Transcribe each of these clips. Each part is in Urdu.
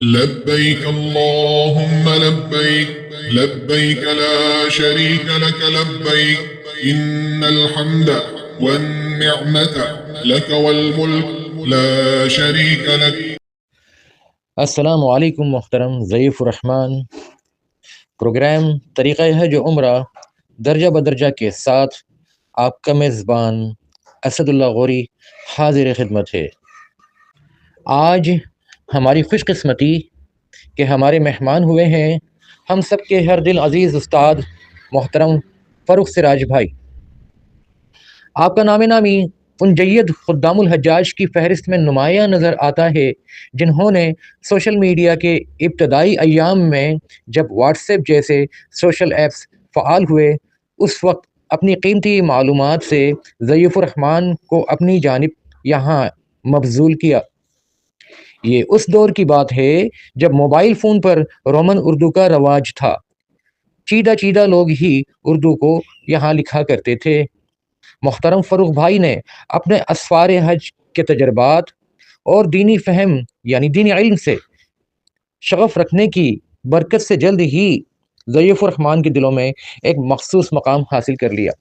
لبيك اللهم لبيك لبيك لا شريك لك لبيك إن الحمد والنعمة لك والملك لا شريك لك. السلام علیکم محترم ضعیف الرحمن. پروگرام طریقہ حج و عمرہ درجہ بدرجہ کے ساتھ آپ کا میزبان اسد اللہ غوری حاضر خدمت ہے. آج ہماری خوش قسمتی کہ ہمارے مہمان ہوئے ہیں ہم سب کے ہر دل عزیز استاد محترم فروخ سراج بھائی. آپ کا نام نامی ان جید خدام الحجاج کی فہرست میں نمایاں نظر آتا ہے جنہوں نے سوشل میڈیا کے ابتدائی ایام میں جب واٹس ایپ جیسے سوشل ایپس فعال ہوئے اس وقت اپنی قیمتی معلومات سے ضعیف الرحمن کو اپنی جانب یہاں مبذول کیا. یہ اس دور کی بات ہے جب موبائل فون پر رومن اردو کا رواج تھا. چیدہ لوگ ہی اردو کو یہاں لکھا کرتے تھے. محترم فروخ بھائی نے اپنے اسفار حج کے تجربات اور دینی فہم یعنی دینی علم سے شغف رکھنے کی برکت سے جلد ہی ضعیف الرحمن کے دلوں میں ایک مخصوص مقام حاصل کر لیا.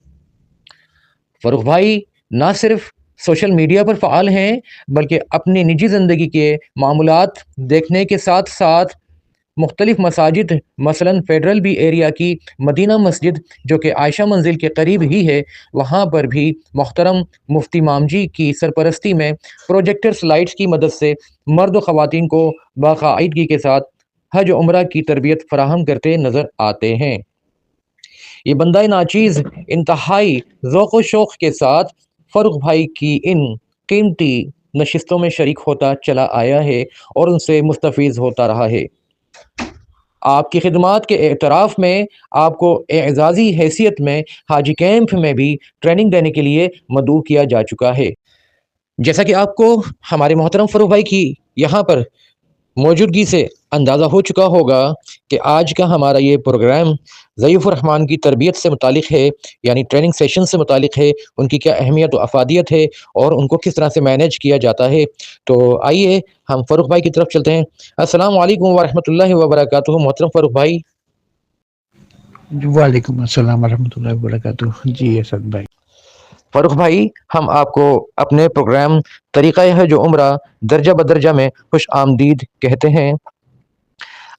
فروخ بھائی نہ صرف سوشل میڈیا پر فعال ہیں بلکہ اپنی نجی زندگی کے معاملات دیکھنے کے ساتھ ساتھ مختلف مساجد مثلاً فیڈرل بی ایریا کی مدینہ مسجد جو کہ عائشہ منزل کے قریب ہی ہے وہاں پر بھی محترم مفتی مامجی کی سرپرستی میں پروجیکٹر سلائیڈز کی مدد سے مرد و خواتین کو باقاعدگی کے ساتھ حج و عمرہ کی تربیت فراہم کرتے نظر آتے ہیں. یہ بندہ ناچیز انتہائی ذوق و شوق کے ساتھ فروخ بھائی کی ان قیمتی نشستوں میں شریک ہوتا چلا آیا ہے اور ان سے مستفیض ہوتا رہا ہے. آپ کی خدمات کے اعتراف میں آپ کو اعزازی حیثیت میں حاجی کیمپ میں بھی ٹریننگ دینے کے لیے مدعو کیا جا چکا ہے. جیسا کہ آپ کو ہمارے محترم فروخ بھائی کی یہاں پر موجودگی سے اندازہ ہو چکا ہوگا کہ آج کا ہمارا یہ پروگرام ضعیف الرحمن کی تربیت سے متعلق ہے یعنی ٹریننگ سیشن سے متعلق ہے. ان کی کیا اہمیت و افادیت ہے اور ان کو کس طرح سے مینیج کیا جاتا ہے. تو آئیے ہم فروخ بھائی کی طرف چلتے ہیں. السلام علیکم ورحمۃ اللہ وبرکاتہ محترم فروخ بھائی. وعلیکم السلام ورحمۃ اللہ وبرکاتہ. جی اسد بھائی. فروخ بھائی ہم آپ کو اپنے پروگرام طریقہ حج و عمرہ درجہ بدرجہ میں خوش آمدید کہتے ہیں.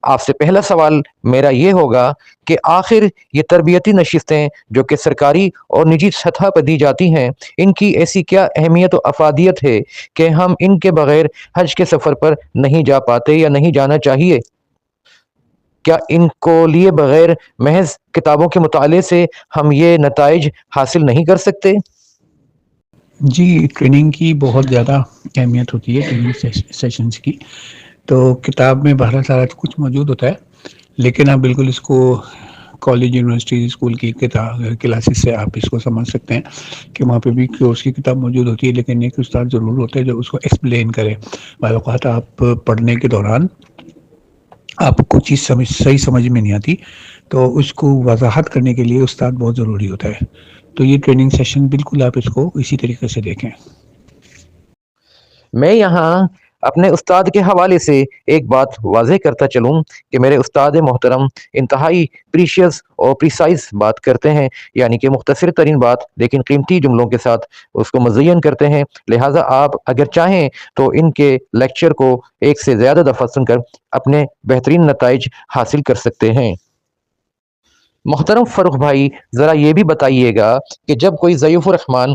آپ سے پہلا سوال میرا یہ ہوگا کہ آخر یہ تربیتی نشستیں جو کہ سرکاری اور نجی سطح پر دی جاتی ہیں ان کی ایسی کیا اہمیت و افادیت ہے کہ ہم ان کے بغیر حج کے سفر پر نہیں جا پاتے یا نہیں جانا چاہیے؟ کیا ان کو لیے بغیر محض کتابوں کے مطالعے سے ہم یہ نتائج حاصل نہیں کر سکتے؟ جی ٹریننگ کی بہت زیادہ اہمیت ہوتی ہے ٹریننگ سیشنز کی. تو کتاب میں بہت سارا کچھ موجود ہوتا ہے لیکن آپ بالکل اس کو کالج یونیورسٹی اسکول کی کلاسز سے آپ اس کو سمجھ سکتے ہیں کہ وہاں پہ بھی کورس کی کتاب موجود ہوتی ہے لیکن ایک استاد ضرور ہوتا ہے جو اس کو ایکسپلین کرے. بعض اوقات آپ پڑھنے کے دوران آپ کو چیز صحیح سمجھ میں نہیں آتی تو اس کو وضاحت کرنے کے لیے استاد بہت ضروری ہوتا ہے. تو یہ ٹریننگ سیشن بالکل آپ اس کو اسی طریقے سے دیکھیں. میں یہاں اپنے استاد کے حوالے سے ایک بات واضح کرتا چلوں کہ میرے استاد محترم انتہائی پریشیس اور پریسائز بات کرتے ہیں یعنی کہ مختصر ترین بات لیکن قیمتی جملوں کے ساتھ اس کو مزین کرتے ہیں. لہٰذا آپ اگر چاہیں تو ان کے لیکچر کو ایک سے زیادہ دفعہ سن کر اپنے بہترین نتائج حاصل کر سکتے ہیں. محترم فروخ بھائی ذرا یہ بھی بتائیے گا کہ جب کوئی ضعیف الرحمن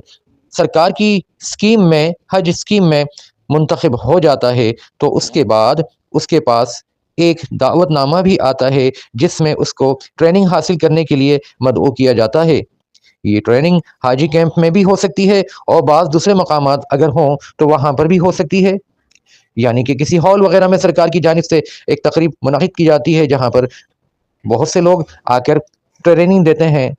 سرکار کی اسکیم میں حج اسکیم میں منتخب ہو جاتا ہے تو اس کے بعد اس کے پاس ایک دعوت نامہ بھی آتا ہے جس میں اس کو ٹریننگ حاصل کرنے کے لیے مدعو کیا جاتا ہے. یہ ٹریننگ حاجی کیمپ میں بھی ہو سکتی ہے اور بعض دوسرے مقامات اگر ہوں تو وہاں پر بھی ہو سکتی ہے یعنی کہ کسی ہال وغیرہ میں سرکار کی جانب سے ایک تقریب منعقد کی جاتی ہے جہاں پر بہت سے لوگ آ کر ٹریننگ دیتے ہیں.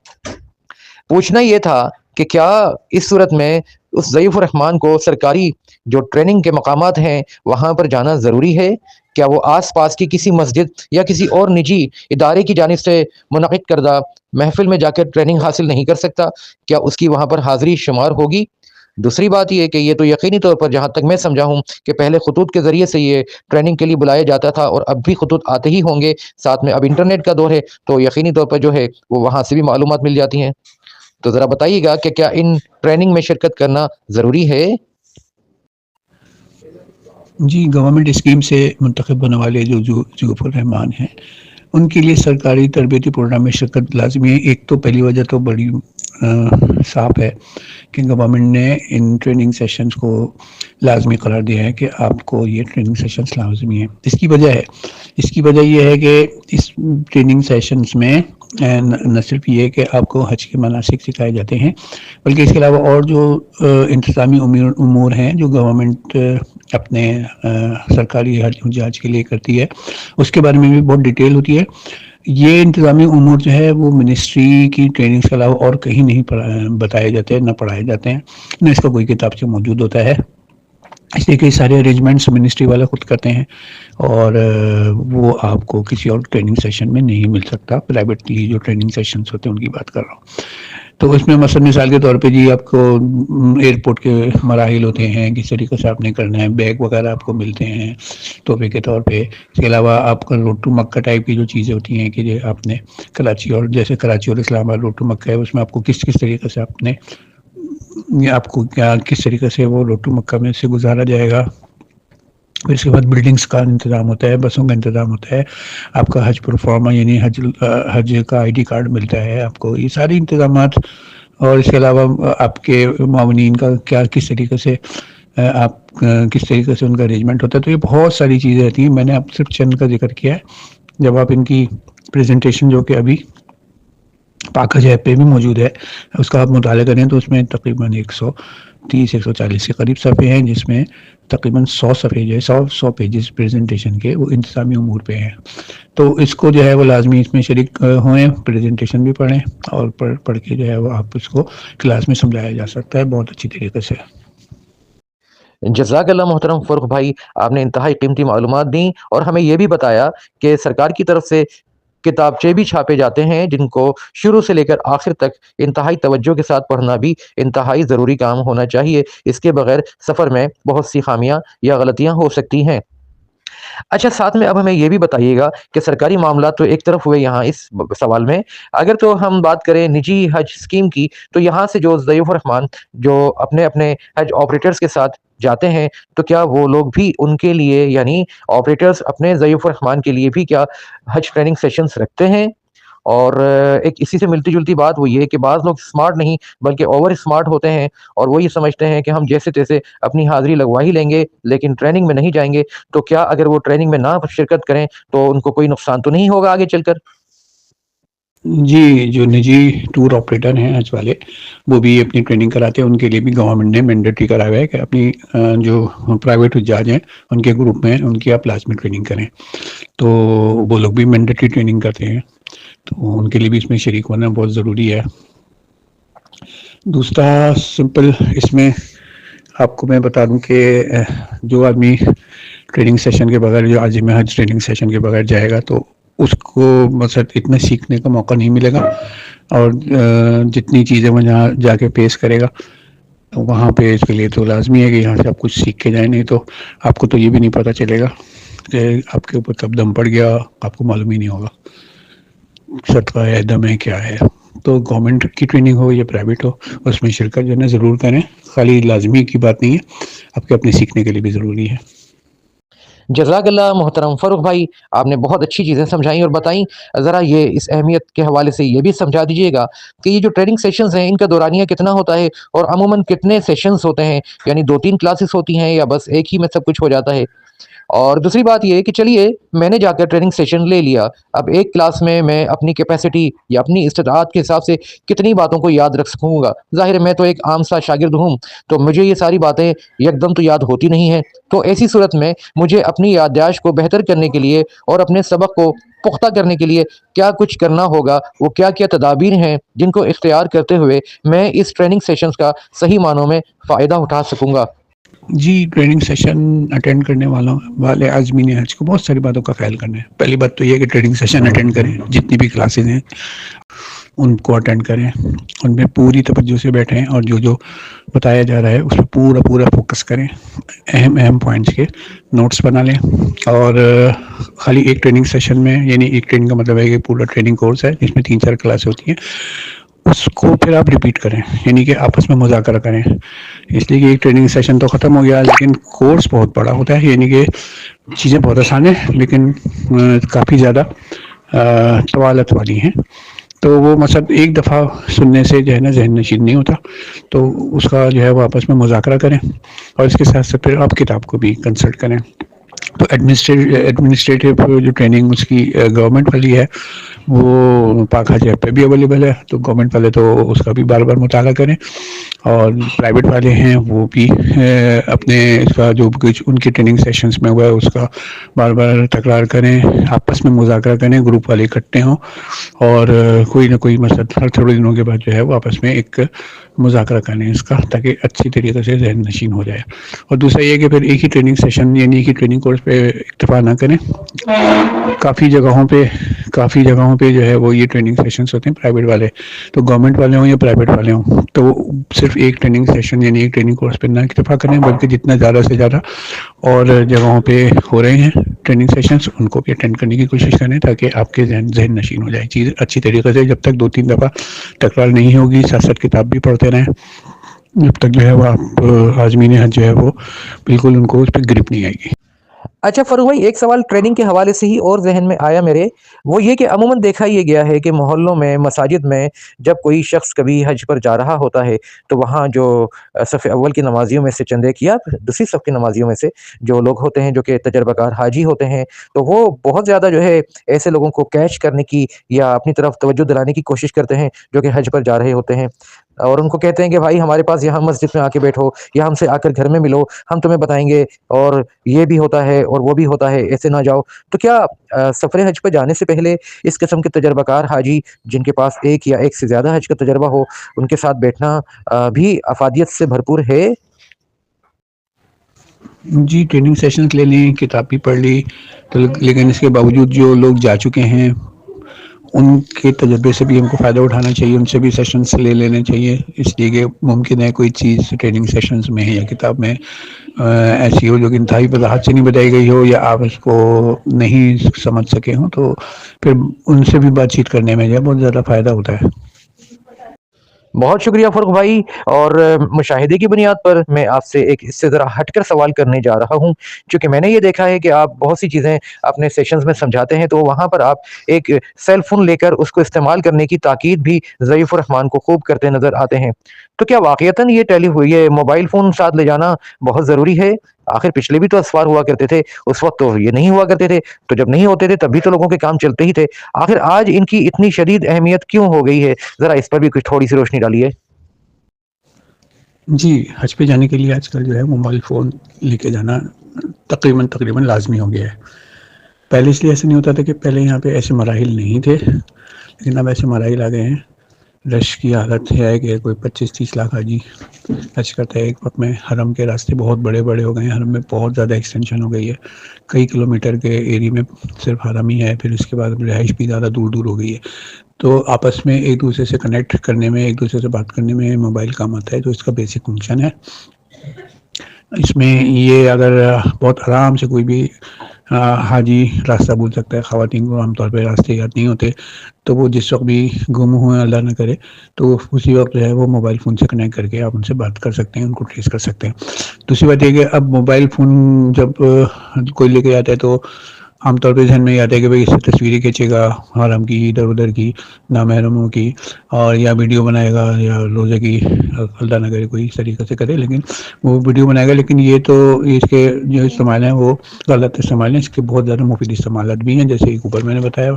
پوچھنا یہ تھا کہ کیا اس صورت میں اس ضعیف الرحمن کو سرکاری جو ٹریننگ کے مقامات ہیں وہاں پر جانا ضروری ہے؟ کیا وہ آس پاس کی کسی مسجد یا کسی اور نجی ادارے کی جانب سے منعقد کردہ محفل میں جا کر ٹریننگ حاصل نہیں کر سکتا؟ کیا اس کی وہاں پر حاضری شمار ہوگی؟ دوسری بات یہ کہ یہ تو یقینی طور پر جہاں تک میں سمجھا ہوں کہ پہلے خطوط کے ذریعے سے یہ ٹریننگ کے لیے بلایا جاتا تھا، اور اب بھی خطوط آتے ہی ہوں گے، ساتھ میں اب انٹرنیٹ کا دور ہے تو یقینی طور پر جو ہے وہ وہاں سے بھی معلومات مل جاتی ہیں. تو ذرا بتائیے گا کہ کیا ان ٹریننگ میں شرکت کرنا ضروری ہے؟ جی، گورنمنٹ اسکیم سے منتخب ہونے والے جو ضیوف الرحمان ہیں ان کے لیے سرکاری تربیتی پروگرام میں شرکت لازمی ہے. ایک تو پہلی وجہ تو بڑی صاف ہے کہ گورنمنٹ نے ان ٹریننگ سیشنز کو لازمی قرار دیا ہے کہ آپ کو یہ ٹریننگ سیشنز لازمی ہیں. اس کی وجہ یہ ہے کہ اس ٹریننگ سیشنز میں نہ صرف یہ کہ آپ کو حج کے مناسک سکھائے جاتے ہیں، بلکہ اس کے علاوہ اور جو انتظامی امور ہیں جو گورنمنٹ اپنے سرکاری حج کے لیے کرتی ہے اس کے بارے میں بھی بہت ڈیٹیل ہوتی ہے. یہ انتظامی امور جو ہے وہ منسٹری کی ٹریننگ کے علاوہ اور کہیں نہیں بتائے جاتے ہیں، نہ پڑھائے جاتے ہیں، نہ اس کا کوئی کتاب سے موجود ہوتا ہے. اس لیے کہ سارے ارینجمنٹس منسٹری والے خود کرتے ہیں اور وہ آپ کو کسی اور ٹریننگ سیشن میں نہیں مل سکتا. پرائیویٹلی جو ٹریننگ سیشنز ہوتے ہیں ان کی بات کر رہا ہوں. تو اس میں مثال کے طور پہ جی آپ کو ایئرپورٹ کے مراحل ہوتے ہیں، کس طریقے سے آپ نے کرنا ہے، بیگ وغیرہ آپ کو ملتے ہیں تحفے کے طور پہ. اس کے علاوہ آپ کا روڈ ٹو مکہ ٹائپ کی جو چیزیں ہوتی ہیں کہ آپ نے کراچی اور اسلام آباد روڈ ٹو مکہ ہے، اس میں آپ کو کس طریقے سے آپ کو کس طریقے سے وہ روڈ ٹو مکہ میں سے گزارا جائے گا. پھر اس کے بعد بلڈنگز کا انتظام ہوتا ہے، بسوں کا انتظام ہوتا ہے، آپ کا حج پروفارما یعنی حج کا آئی ڈی کارڈ ملتا ہے آپ کو. یہ ساری انتظامات اور اس کے علاوہ آپ کے معاونین کا کس طریقے سے ان کا ارینجمنٹ ہوتا ہے. تو یہ بہت ساری چیزیں رہتی ہیں. میں نے اب صرف چند کا ذکر کیا ہے. جب آپ ان کی پریزنٹیشن جو کہ ابھی پاک حج ایپ پہ بھی موجود ہے اس کا آپ مطالعہ کریں تو اس میں تقریباً 130-140 کے قریب صفحے ہیں، جس میں تقریباً 100 صفحے جو ہے 100 پیجز پریزنٹیشن کے وہ انتظامی امور پہ ہیں. تو اس کو جو ہے وہ لازمی اس میں شریک ہوئیں، پریزنٹیشن بھی پڑھیں اور پڑھ کے جو ہے وہ آپ اس کو کلاس میں سمجھایا جا سکتا ہے بہت اچھی طریقے سے. جزاک اللہ محترم فروخ بھائی، آپ نے انتہائی قیمتی معلومات دیں اور ہمیں یہ بھی بتایا کہ سرکار کی طرف سے کتابچے بھی چھاپے جاتے ہیں جن کو شروع سے لے کر آخر تک انتہائی توجہ کے ساتھ پڑھنا بھی انتہائی ضروری کام ہونا چاہیے. اس کے بغیر سفر میں بہت سی خامیاں یا غلطیاں ہو سکتی ہیں. اچھا، ساتھ میں اب ہمیں یہ بھی بتائیے گا کہ سرکاری معاملات تو ایک طرف ہوئے یہاں اس سوال میں، اگر تو ہم بات کریں نجی حج اسکیم کی تو یہاں سے جو ضیوف الرحمان جو اپنے حج آپریٹرز کے ساتھ جاتے ہیں تو کیا وہ لوگ بھی ان کے لیے یعنی آپریٹرز اپنے ضیوف الرحمان کے لیے بھی کیا حج ٹریننگ سیشنز رکھتے ہیں؟ اور ایک اسی سے ملتی جلتی بات وہ یہ کہ بعض لوگ اسمارٹ نہیں بلکہ اوور اسمارٹ ہوتے ہیں اور وہ یہ سمجھتے ہیں کہ ہم جیسے تیسے اپنی حاضری لگوا ہی لیں گے لیکن ٹریننگ میں نہیں جائیں گے. تو کیا اگر وہ ٹریننگ میں نہ شرکت کریں تو ان کو کوئی نقصان تو نہیں ہوگا آگے چل کر؟ جی، جو نجی ٹور آپریٹر ہیں حج والے وہ بھی اپنی ٹریننگ کراتے ہیں. ان کے لیے بھی گورنمنٹ نے مینڈیٹری کرایا ہوا ہے کہ اپنی جو پرائیویٹ حجاج ہیں ان کے گروپ میں ان کی آپ لازمی ٹریننگ کریں. تو وہ لوگ بھی مینڈیٹری ٹریننگ کرتے ہیں تو ان کے لیے بھی اس میں شریک ہونا بہت ضروری ہے. دوسرا سمپل اس میں آپ کو میں بتا دوں کہ جو آدمی ٹریننگ سیشن کے بغیر جو عازم حج ٹریننگ سیشن کے بغیر جائے گا تو اس کو مثلا اتنا سیکھنے کا موقع نہیں ملے گا اور جتنی چیزیں وہ جہاں جا کے پیش کرے گا وہاں پہ اس کے لیے تو لازمی ہے کہ یہاں سے آپ کچھ سیکھ کے جائیں، نہیں تو آپ کو تو یہ بھی نہیں پتہ چلے گا کہ آپ کے اوپر کب دم پڑ گیا، آپ کو معلوم ہی نہیں ہوگا صدقہ ہے دم ہے کیا ہے. تو گورنمنٹ کی ٹریننگ ہو یا پرائیویٹ ہو اس میں شرکت جو ہے نا ضرور کریں. خالی لازمی کی بات نہیں ہے، آپ کے اپنے سیکھنے کے لیے بھی ضروری ہے. جزاک اللہ محترم فروخ بھائی، آپ نے بہت اچھی چیزیں سمجھائیں اور بتائیں. ذرا یہ اس اہمیت کے حوالے سے یہ بھی سمجھا دیجیے گا کہ یہ جو ٹریننگ سیشنز ہیں ان کا دورانیہ کتنا ہوتا ہے اور عموماً کتنے سیشنز ہوتے ہیں، یعنی 2-3 کلاسز ہوتی ہیں یا بس ایک ہی میں سب کچھ ہو جاتا ہے؟ اور دوسری بات یہ کہ چلیے میں نے جا کر ٹریننگ سیشن لے لیا، اب ایک کلاس میں اپنی کیپیسٹی یا اپنی استطاعت کے حساب سے کتنی باتوں کو یاد رکھ سکوں گا؟ ظاہر ہے میں تو ایک عام سا شاگرد ہوں تو مجھے یہ ساری باتیں یکدم تو یاد ہوتی نہیں ہیں. تو ایسی صورت میں مجھے اپنی یادداشت کو بہتر کرنے کے لیے اور اپنے سبق کو پختہ کرنے کے لیے کیا کچھ کرنا ہوگا؟ وہ کیا تدابیر ہیں جن کو اختیار کرتے ہوئے میں اس ٹریننگ سیشنز کا صحیح معنوں میں فائدہ اٹھا سکوں گا؟ جی، ٹریننگ سیشن اٹینڈ کرنے والے عازمین حج کو بہت ساری باتوں کا خیال کرنا ہے. پہلی بات تو یہ کہ ٹریننگ سیشن اٹینڈ کریں، جتنی بھی کلاسز ہیں ان کو اٹینڈ کریں, ان میں پوری توجہ سے بیٹھیں اور جو بتایا جا رہا ہے اس پہ پورا فوکس کریں, اہم پوائنٹس کے نوٹس بنا لیں. اور خالی ایک ٹریننگ سیشن میں, یعنی ایک ٹریننگ کا مطلب ہے کہ پورا ٹریننگ کورس ہے جس میں 3-4 کلاسیں ہوتی ہیں, اس کو پھر آپ ریپیٹ کریں, یعنی کہ آپس میں مذاکرہ کریں. اس لیے کہ ایک ٹریننگ سیشن تو ختم ہو گیا لیکن کورس بہت بڑا ہوتا ہے, یعنی کہ چیزیں بہت آسان ہیں لیکن کافی زیادہ طوالت والی ہیں. تو وہ مطلب ایک دفعہ سننے سے جو ہے نا ذہن نشین نہیں ہوتا, تو اس کا جو ہے وہ آپس میں مذاکرہ کریں اور اس کے ساتھ ساتھ پھر آپ کتاب کو بھی کنسلٹ کریں. تو ایڈمنسٹریٹو جو ٹریننگ اس کی گورنمنٹ والی ہے وہ پاک حج ایپ پہ بھی اویلیبل ہے, تو گورنمنٹ والے تو اس کا بھی بار بار مطالعہ کریں, اور پرائیویٹ والے ہیں وہ بھی اپنے اس کا جو کچھ ان کے ٹریننگ سیشنز میں ہوا ہے اس کا بار بار تکرار کریں, آپس میں مذاکرہ کریں, گروپ والے اکٹھے ہوں اور کوئی نہ کوئی مسئلہ ہر تھوڑے دنوں کے بعد جو ہے وہ آپس میں ایک مذاکرہ کریں اس کا, تاکہ اچھی طریقے سے ذہن نشین ہو جائے. اور دوسرا یہ کہ پھر ایک ہی ٹریننگ سیشن یعنی ایک ہی ٹریننگ کورس پہ اکتفا نہ کریں. کافی جگہوں پہ جو ہے وہ یہ ٹریننگ سیشنز ہوتے ہیں پرائیویٹ والے, تو گورنمنٹ والے ہوں یا پرائیویٹ والے ہوں, تو وہ صرف ایک ٹریننگ سیشن یعنی ایک ٹریننگ کورس پہ نہ اکتفا کریں, بلکہ جتنا زیادہ سے زیادہ اور جگہوں پہ ہو رہے ہیں ٹریننگ سیشنز ان کو بھی اٹینڈ کرنے کی کوشش کریں, تاکہ آپ کے ذہن نشین ہو جائے چیز اچھی طریقے سے. جب تک 2-3 دفعہ تکرار نہیں ہوگی, ساتھ ساتھ کتاب بھی پڑھتے رہیں, جب تک جو ہے وہ آپ عازمین حج جو ہے وہ بالکل ان کو اس پہ گرپ نہیں آئے گی. اچھا فاروق بھائی, ایک سوال ٹریننگ کے حوالے سے ہی اور ذہن میں آیا میرے, وہ یہ کہ عموماً دیکھا یہ گیا ہے کہ محلوں میں, مساجد میں جب کوئی شخص کبھی حج پر جا رہا ہوتا ہے تو وہاں جو صف اول کی نمازیوں میں سے چند ایک یا دوسری صف کی نمازیوں میں سے جو لوگ ہوتے ہیں جو کہ تجربہ کار حاجی ہوتے ہیں, تو وہ بہت زیادہ جو ہے ایسے لوگوں کو کیچ کرنے کی یا اپنی طرف توجہ دلانے کی کوشش کرتے ہیں جو کہ حج پر جا رہے ہوتے ہیں, اور ان کو کہتے ہیں کہ بھائی ہمارے پاس یہاں مسجد میں آ کے بیٹھو یا ہم سے آ کر گھر میں ملو, ہم تمہیں بتائیں گے, اور یہ بھی ہوتا ہے اور وہ بھی ہوتا ہے, ایسے نہ جاؤ. تو کیا سفر حج پہ جانے سے پہلے اس قسم کے تجربہ کار حاجی جن کے پاس ایک یا ایک سے زیادہ حج کا تجربہ ہو, ان کے ساتھ بیٹھنا بھی افادیت سے بھرپور ہے؟ جی, ٹریننگ سیشنز لے لیں, کتاب بھی پڑھ لی, تو لیکن اس کے باوجود جو لوگ جا چکے ہیں ان کے تجربے سے بھی ہم کو فائدہ اٹھانا چاہیے, ان سے بھی سیشنز لے لینے چاہیے. اس لیے کہ ممکن ہے کوئی چیز ٹریننگ سیشنز میں یا کتاب میں ایسی ہو جو کہ انتہائی وضاحت سے نہیں بتائی گئی ہو, یا آپ اس کو نہیں سمجھ سکے ہوں, تو پھر ان سے بھی بات چیت کرنے میں جو ہے بہت زیادہ فائدہ ہوتا ہے. بہت شکریہ فاروق بھائی. اور مشاہدے کی بنیاد پر میں آپ سے ایک اس سے ذرا ہٹ کر سوال کرنے جا رہا ہوں, چونکہ میں نے یہ دیکھا ہے کہ آپ بہت سی چیزیں اپنے سیشنز میں سمجھاتے ہیں, تو وہاں پر آپ ایک سیل فون لے کر اس کو استعمال کرنے کی تاکید بھی ضعیف الرحمان کو خوب کرتے نظر آتے ہیں. تو کیا واقعتاً یہ موبائل فون ساتھ لے جانا بہت ضروری ہے؟ آخر پچھلے بھی تو اسفار ہوا کرتے تھے, اس وقت تو یہ نہیں ہوا کرتے تھے, تو جب نہیں ہوتے تھے تب بھی تو لوگوں کے کام چلتے ہی تھے. آخر آج ان کی اتنی شدید اہمیت کیوں ہو گئی ہے؟ ذرا اس پر بھی کچھ تھوڑی سی روشنی ڈالیے. جی, حج پہ جانے کے لیے آج کل جو ہے موبائل فون لے کے جانا تقریباً لازمی ہو گیا ہے. پہلے اس لیے ایسے نہیں ہوتا تھا کہ پہلے یہاں پہ ایسے مراحل نہیں تھے, لیکن اب ایسے مراحل آ گئے ہیں. رش کی حالت ہے کہ کوئی 25-30 لاکھ حاجی حج کرتا ہے ایک وقت میں. حرم کے راستے بہت بڑے ہو گئے ہیں, حرم میں بہت زیادہ ایکسٹینشن ہو گئی ہے, کئی کلومیٹر کے ایریے میں صرف حرم ہی ہے, پھر اس کے بعد رہائش بھی زیادہ دور ہو گئی ہے. تو آپس میں ایک دوسرے سے کنیکٹ کرنے میں, ایک دوسرے سے بات کرنے میں موبائل کام آتا ہے, جو اس کا بیسک فنکشن ہے. اس میں یہ اگر بہت آرام سے کوئی بھی حاجی راستہ بھول سکتا ہے. خواتین کو عام طور پہ راستے یاد نہیں ہوتے, تو وہ جس وقت بھی گم ہوئے اللہ نہ کرے تو اسی وقت جو ہے وہ موبائل فون سے کنیکٹ کر کے آپ ان سے بات کر سکتے ہیں, ان کو ٹریس کر سکتے ہیں. دوسری بات یہ کہ اب موبائل فون جب کوئی لے کے جاتا ہے تو عام طور پہ ذہن میں یہ آتا ہے کہ بھائی اس سے تصویریں کھینچے گا حرم کی, ادھر ادھر کی, نامحرموں کی, اور یا ویڈیو بنائے گا, یا روزے کی اللہ نہ کرے کوئی اس طریقے سے کرے, لیکن وہ ویڈیو بنائے گا. لیکن یہ تو اس کے جو استعمال ہیں وہ غلط استعمال ہیں. اس کے بہت زیادہ مفید استعمالات بھی ہیں, جیسے ایک اوپر میں نے بتایا,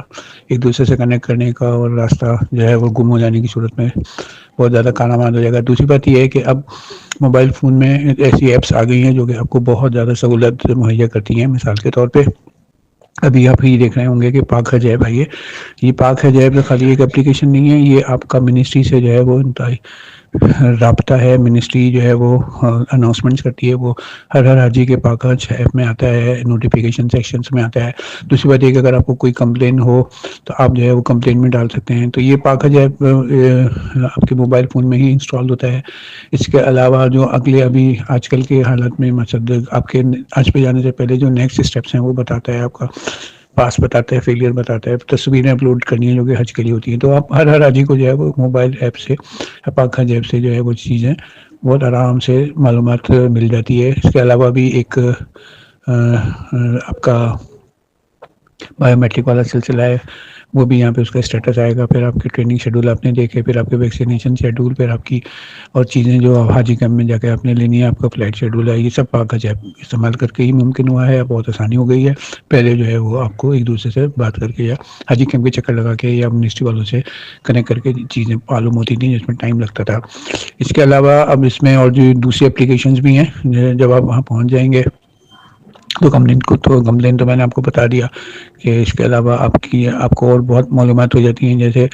ایک دوسرے سے کنیکٹ کرنے کا, اور راستہ جو ہے وہ گم ہو جانے کی صورت میں بہت زیادہ کارآمد ہو جائے گا. دوسری بات یہ ہے کہ اب موبائل فون میں ایسی ایپس آ گئی ہیں جو کہ آپ کو بہت زیادہ سہولت مہیا کرتی ہیں. مثال کے طور پہ ابھی آپ یہ دیکھ رہے ہوں گے کہ پاک حج ایپ آئی ہے. یہ پاک حج ایپ خالی ایک اپلیکیشن نہیں ہے, یہ آپ کا منسٹری سے جو ہے وہ انتہائی رابطہ ہے، منسٹری جو ہے وہ اناؤنسمنٹس کرتی ہے، وہ ہر حاجی کے پاک حج ایپ میں آتا ہے، نوٹیفیکیشن سیکشنز میں آتا ہے۔ دوسری بات یہ کہ اگر آپ کو کوئی کمپلین ہو تو آپ جو ہے وہ کمپلین میں ڈال سکتے ہیں۔ تو یہ پاک حج ایپ آپ کے موبائل فون میں ہی انسٹال ہوتا ہے۔ اس کے علاوہ جو اگلے ابھی آج کل کے حالات میں مصدق آپ کے حج پہ جانے سے پہلے جو نیکسٹ اسٹیپس ہیں وہ بتاتا ہے، آپ کا پاس بتاتا ہے، فیلئر بتاتا ہے، تصویریں اپلوڈ کرنی ہیں جو کہ حج کے لیے ہوتی ہیں۔ تو آپ ہر حاجی کو جو ہے وہ موبائل ایپ سے، پاک حج ایپ سے جو ہے وہ چیزیں بہت آرام سے معلومات مل جاتی ہے۔ اس کے علاوہ بھی ایک آپ کا بایو میٹرک والا سلسلہ ہے، وہ بھی یہاں پہ اس کا اسٹیٹس آئے گا۔ پھر آپ کی ٹریننگ شیڈول آپ نے دیکھے، پھر آپ کے ویکسینیشن شیڈول، پھر آپ کی اور چیزیں جو حاجی کیمپ میں جا کے آپ نے لینی ہے، آپ کا فلائٹ شیڈول ہے، یہ سب پاک حج ایپ استعمال کر کے ہی ممکن ہوا ہے۔ بہت آسانی ہو گئی ہے۔ پہلے جو ہے وہ آپ کو ایک دوسرے سے بات کر کے یا حاجی کیمپ کے چکر لگا کے یا منسٹری والوں سے کنیکٹ کر کے چیزیں معلوم ہوتی تھیں، جس میں ٹائم لگتا تھا۔ اس کے علاوہ اب اس میں اور جو دوسری اپلیکیشنز بھی ہیں، جب آپ وہاں پہنچ جائیں گے تو کمپلین تو میں نے آپ کو بتا دیا کہ اس کے علاوہ آپ کو اور بہت معلومات ہو جاتی ہیں، جیسے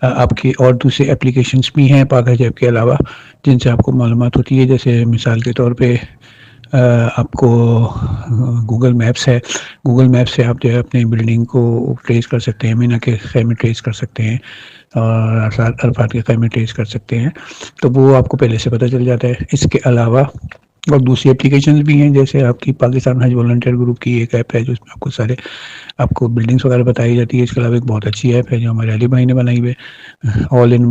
آپ کی اور دوسرے اپلیکیشنز بھی ہیں پاک حج ایپ کے علاوہ جن سے آپ کو معلومات ہوتی ہے۔ جیسے مثال کے طور پہ آپ کو گوگل میپس ہے، گوگل میپ سے آپ جو ہے اپنی بلڈنگ کو ٹریس کر سکتے ہیں، مینا کے خیمے ٹریس کر سکتے ہیں اور عرفات کے خیمے ٹریس کر سکتے ہیں، تو وہ آپ کو پہلے سے پتہ چل جاتا ہے۔ اس کے علاوہ اور دوسری اپلیکیشنز بھی ہیں، جیسے آپ کی پاکستان حج والنٹیئر گروپ کی ایک ایپ ہے جو اس میں آپ کو بلڈنگس وغیرہ بتائی جاتی ہے۔ اس کے علاوہ ایک بہت اچھی ایپ ہے جو ہمارے علی بھائی نے بنائی ہوئی ہے، آل ان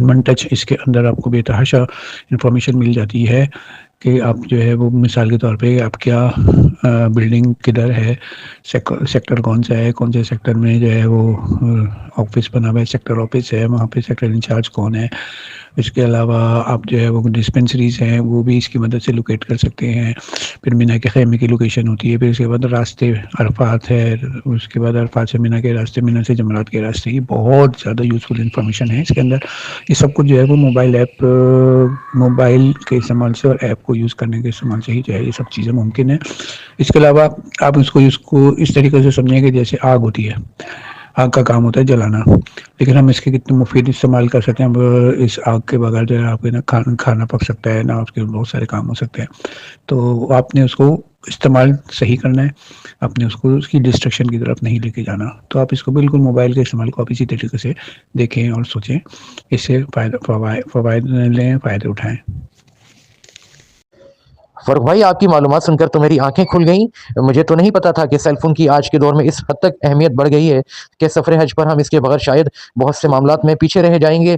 ون ٹچ۔ اس کے اندر آپ کو بے تحاشا انفارمیشن مل جاتی ہے کہ آپ جو ہے وہ مثال کے طور پہ آپ کیا بلڈنگ کدھر ہے، سیکٹر کون سا ہے، کون سے سیکٹر میں جو ہے وہ آفس بنا ہوا ہے، سیکٹر آفس ہے، وہاں پہ سیکٹر انچارج کون ہے۔ اس کے علاوہ آپ جو ہے وہ ڈسپینسریز ہیں وہ بھی اس کی مدد سے لوکیٹ کر سکتے ہیں۔ پھر مینا کے خیمے کی لوکیشن ہوتی ہے، پھر اس کے بعد راستے عرفات ہے، اس کے بعد عرفات سے مینا کے راستے، مینا سے جمرات کے راستے، یہ بہت زیادہ یوزفل انفارمیشن ہے اس کے اندر۔ یہ سب کچھ جو ہے وہ موبائل کے استعمال سے اور ایپ کو یوز کرنے کے استعمال سے ہی جو ہے یہ سب چیزیں ممکن ہیں۔ اس کے علاوہ آپ اس کو اس طریقے سے سمجھیں کہ جیسے آگ ہوتی ہے، آگ کا کام ہوتا ہے جلانا، لیکن ہم اس کے کتنے مفید استعمال کر سکتے ہیں۔ اس آگ کے بغیر جو ہے آپ کے کھانا پک سکتا ہے، نہ اس کے بہت سارے کام ہو سکتے ہیں۔ تو آپ نے اس کو استعمال صحیح کرنا ہے، آپ نے اس کی ڈسٹرکشن کی طرف نہیں لے کے جانا۔ تو آپ اس کو بالکل موبائل کے استعمال کو آپ اسی طریقے سے دیکھیں اور سوچیں، اس سے فوائد لیں، فائدے اٹھائیں۔ فاروق بھائی، آپ کی معلومات سن کر تو میری آنکھیں کھل گئیں۔ مجھے تو نہیں پتا تھا کہ سیل فون کی آج کے دور میں اس حد تک اہمیت بڑھ گئی ہے کہ سفر حج پر ہم اس کے بغیر شاید بہت سے معاملات میں پیچھے رہ جائیں گے۔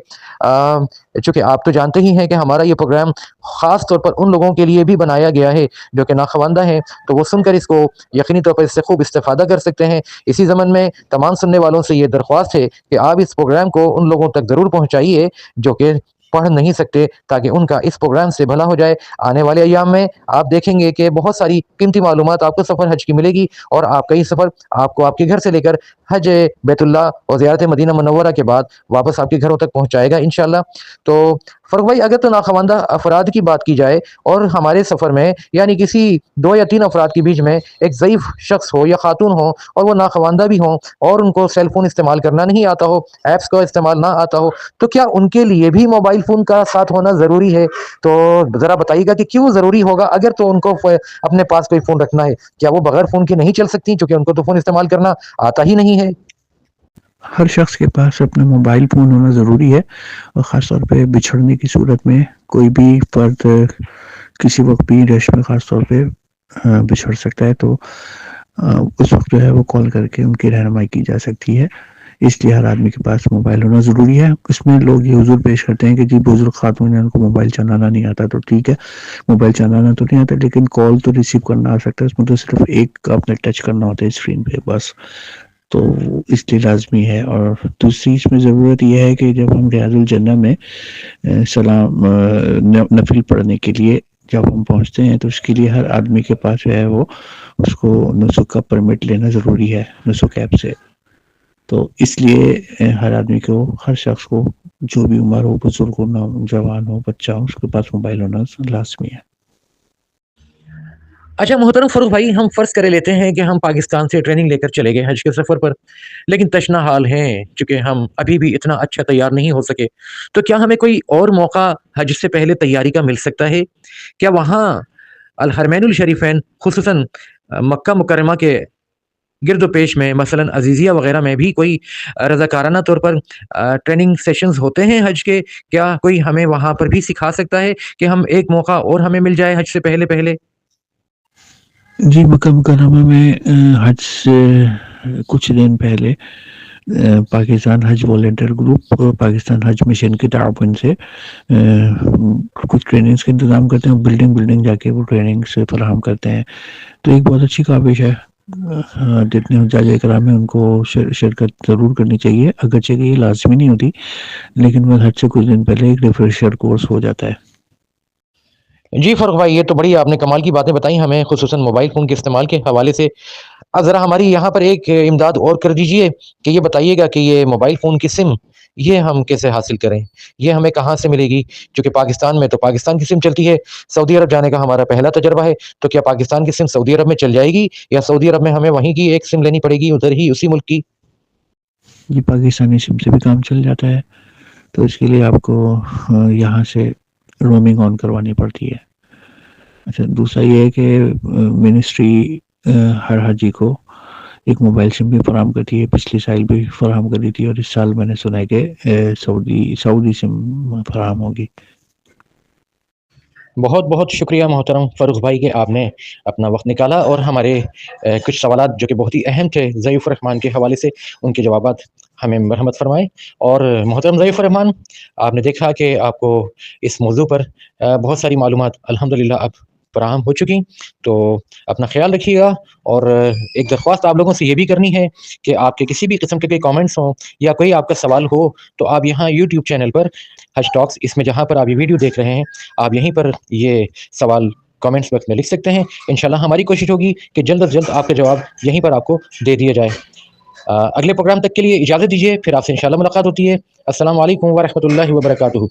چونکہ آپ تو جانتے ہی ہیں کہ ہمارا یہ پروگرام خاص طور پر ان لوگوں کے لیے بھی بنایا گیا ہے جو کہ ناخواندہ ہیں، تو وہ سن کر اس کو یقینی طور پر اس سے خوب استفادہ کر سکتے ہیں۔ اسی ضمن میں تمام سننے والوں سے یہ درخواست ہے کہ آپ اس پروگرام کو ان لوگوں تک ضرور پہنچائیے جو کہ پڑھ نہیں سکتے، تاکہ ان کا اس پروگرام سے بھلا ہو جائے۔ آنے والے ایام میں آپ دیکھیں گے کہ بہت ساری قیمتی معلومات آپ کو سفر حج کی ملے گی، اور آپ کا یہ سفر آپ کو آپ کے گھر سے لے کر حج بیت اللہ اور زیارت مدینہ منورہ کے بعد واپس آپ کے گھروں تک پہنچائے گا انشاءاللہ۔ تو فاروق بھائی، اگر تو ناخواندہ افراد کی بات کی جائے اور ہمارے سفر میں یعنی کسی 2 یا 3 افراد کے بیچ میں ایک ضعیف شخص ہو یا خاتون ہو اور وہ ناخواندہ بھی ہوں اور ان کو سیل فون استعمال کرنا نہیں آتا ہو، ایپس کا استعمال نہ آتا ہو، تو کیا ان کے لیے بھی موبائل فون کا ساتھ ہونا ضروری ہے؟ تو ذرا بتائیے گا کہ کیوں ضروری ہوگا اگر تو ان کو اپنے پاس کوئی فون رکھنا ہے؟ کیا وہ بغیر فون کے نہیں چل سکتی چونکہ ان کو تو فون استعمال کرنا آتا ہی نہیں ہے؟ ہر شخص کے پاس اپنا موبائل فون ہونا ضروری ہے، اور خاص طور پہ بچھڑنے کی صورت میں کوئی بھی فرد کسی وقت بھی رش میں خاص طور پہ بچھڑ سکتا ہے، تو اس وقت جو ہے وہ کال کر کے ان کی رہنمائی کی جا سکتی ہے۔ اس لیے ہر آدمی کے پاس موبائل ہونا ضروری ہے۔ اس میں لوگ یہ حضور پیش کرتے ہیں کہ جی بزرگ خاتون ہیں، ان کو موبائل چلانا نہیں آتا، تو ٹھیک ہے، موبائل چلانا تو نہیں آتا لیکن کال تو ریسیو کرنا آ سکتا ہے۔ اس میں تو صرف ایک آپ نے ٹچ کرنا ہوتا ہے اسکرین پہ بس، تو اس لیے لازمی ہے۔ اور دوسری اس میں ضرورت یہ ہے کہ جب ہم ریاض الجنہ میں سلام نفل پڑھنے کے لیے جب ہم پہنچتے ہیں تو اس کے لیے ہر آدمی کے پاس جو ہے وہ اس کو نسک کا پرمٹ لینا ضروری ہے نسک ایپ سے۔ تو اس لیے ہر آدمی کو، ہر شخص کو، جو بھی عمر ہو، بزرگ ہو، نوجوان ہو، بچہ ہو، اس کے پاس موبائل ہونا لازمی ہے۔ اچھا محترم فاروق بھائی، ہم فرض کرے لیتے ہیں کہ ہم پاکستان سے ٹریننگ لے کر چلے گئے حج کے سفر پر، لیکن تشنا حال ہیں چونکہ ہم ابھی بھی اتنا اچھا تیار نہیں ہو سکے، تو کیا ہمیں کوئی اور موقع حج سے پہلے تیاری کا مل سکتا ہے؟ کیا وہاں الحرمین الشریفین خصوصاً مکہ مکرمہ کے گرد و پیش میں مثلاً عزیزیہ وغیرہ میں بھی کوئی رضاکارانہ طور پر ٹریننگ سیشنز ہوتے ہیں حج کے؟ کیا کوئی ہمیں وہاں پر بھی سکھا سکتا ہے کہ ہم ایک موقع اور ہمیں مل جائے حج سے پہلے پہلے؟ جی مکہ مکرمہ میں حج سے کچھ دن پہلے پاکستان حج والنٹیئر گروپ اور پاکستان حج مشن کے تعاون سے کچھ ٹریننگز کا انتظام کرتے ہیں، بلڈنگ جا کے وہ ٹریننگز فراہم کرتے ہیں، تو ایک بہت اچھی کاوش ہے۔ جتنے حجاج کرام ہیں ان کو شرکت ضرور کرنی چاہیے، اگرچہ کہ یہ لازمی نہیں ہوتی، لیکن وہ حج سے کچھ دن پہلے ایک ریفریشر کورس ہو جاتا ہے۔ جی فاروق بھائی، یہ تو بڑی آپ نے کمال کی باتیں بتائیں ہمیں، خصوصاً موبائل فون کے استعمال کے حوالے سے۔ اب ذرا ہماری یہاں پر ایک امداد اور کر دیجئے کہ یہ بتائیے گا کہ یہ موبائل فون کی سم یہ ہم کیسے حاصل کریں؟ یہ ہمیں کہاں سے ملے گی؟ چونکہ پاکستان میں تو پاکستان کی سم چلتی ہے، سعودی عرب جانے کا ہمارا پہلا تجربہ ہے، تو کیا پاکستان کی سم سعودی عرب میں چل جائے گی یا سعودی عرب میں ہمیں وہیں کی ایک سم لینی پڑے گی ادھر ہی اسی ملک کی؟ یہ پاکستانی سم سے بھی کام چل جاتا ہے، تو اس کے لیے آپ کو یہاں سے رومنگ آن کروانی پڑتی ہے۔ اچھا، دوسرا یہ ہے کہ منسٹری ہر حاجی کو ایک موبائل سم بھی فراہم کرتی ہے، پچھلی سال بھی فراہم کری تھی، اور اس سال میں نے سنا ہے کہ سعودی سم فراہم ہوگی۔ بہت بہت شکریہ محترم فاروق بھائی کہ آپ نے اپنا وقت نکالا اور ہمارے کچھ سوالات جو کہ بہت ہی اہم تھے ضیف الرحمان کے حوالے سے، ان کے جوابات ہمیں مرحمت فرمائے۔ اور محترم ضیف الرحمان، آپ نے دیکھا کہ آپ کو اس موضوع پر بہت ساری معلومات الحمدللہ اب فراہم ہو چکی، تو اپنا خیال رکھیے گا۔ اور ایک درخواست آپ لوگوں سے یہ بھی کرنی ہے کہ آپ کے کسی بھی قسم کے کوئی کامنٹس ہوں یا کوئی آپ کا سوال ہو تو آپ یہاں یوٹیوب چینل پر حج ٹاکس، اس میں جہاں پر آپ یہ ویڈیو دیکھ رہے ہیں، آپ یہیں پر یہ سوال کامنٹس باکس میں لکھ سکتے ہیں۔ انشاءاللہ ہماری کوشش ہوگی کہ جلد از جلد آپ کا جواب یہیں پر آپ کو دے دیا جائے۔ اگلے پروگرام تک کے لیے اجازت دیجیے، پھر آپ سے انشاءاللہ ملاقات ہوتی ہے۔ السلام علیکم ورحمۃ اللہ وبرکاتہ۔